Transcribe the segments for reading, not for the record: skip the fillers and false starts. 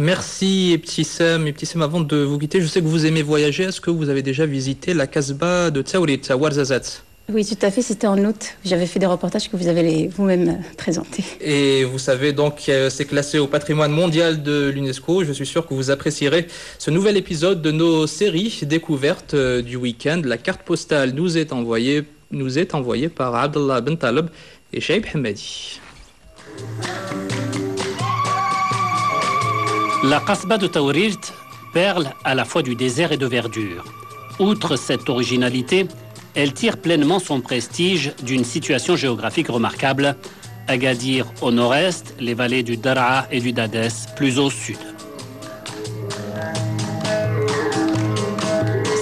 Merci Ibtissam, avant de vous quitter, je sais que vous aimez voyager. Est-ce que vous avez déjà visité la Casbah de Taourit, à Ouarzazate? Oui, tout à fait, c'était en août. J'avais fait des reportages que vous avez vous-même présentés. Et vous savez donc, c'est classé au patrimoine mondial de l'UNESCO. Je suis sûr que vous apprécierez ce nouvel épisode de nos séries découvertes du week-end. La carte postale nous est envoyée par Abdallah Ben Taleb et Shaib Hamadi. La Casbah de Taourit, perle à la fois du désert et de verdure. Outre cette originalité, elle tire pleinement son prestige d'une situation géographique remarquable. Agadir au nord-est, les vallées du Daraa et du Dadès plus au sud.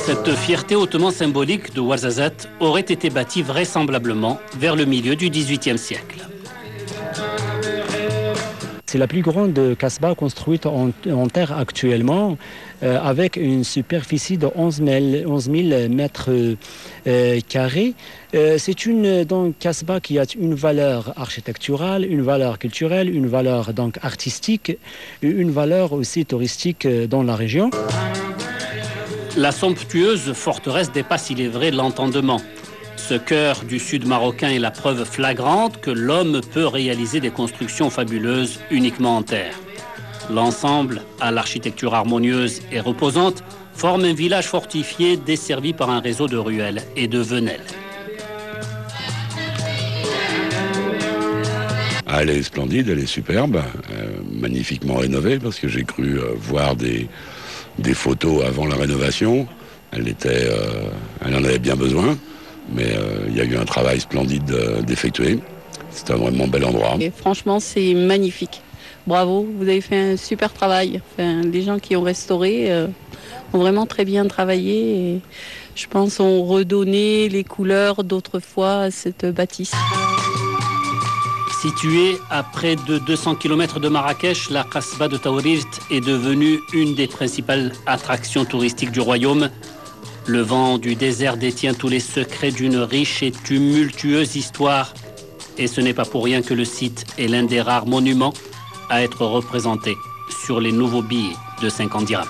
Cette fierté hautement symbolique de Ouarzazate aurait été bâtie vraisemblablement vers le milieu du XVIIIe siècle. C'est la plus grande Casbah construite en terre actuellement, avec une superficie de 11 000 mètres carrés. C'est une Casbah qui a une valeur architecturale, une valeur culturelle, une valeur donc artistique et une valeur aussi touristique dans la région. La somptueuse forteresse dépasse, il est vrai, l'entendement. Ce cœur du sud marocain est la preuve flagrante que l'homme peut réaliser des constructions fabuleuses uniquement en terre. L'ensemble, à l'architecture harmonieuse et reposante, forme un village fortifié desservi par un réseau de ruelles et de venelles. Elle est splendide, elle est superbe, magnifiquement rénovée, parce que j'ai cru voir des photos avant la rénovation. Elle en avait bien besoin. Mais il y a eu un travail splendide d'effectuer. C'est un vraiment bel endroit. Et franchement, c'est magnifique. Bravo, vous avez fait un super travail. Enfin, les gens qui ont restauré ont vraiment très bien travaillé. Et je pense ont redonné les couleurs d'autrefois à cette bâtisse. Située à près de 200 km de Marrakech, la Casbah de Taourit est devenue une des principales attractions touristiques du royaume. Le vent du désert détient tous les secrets d'une riche et tumultueuse histoire. Et ce n'est pas pour rien que le site est l'un des rares monuments à être représenté sur les nouveaux billets de 50 dirhams.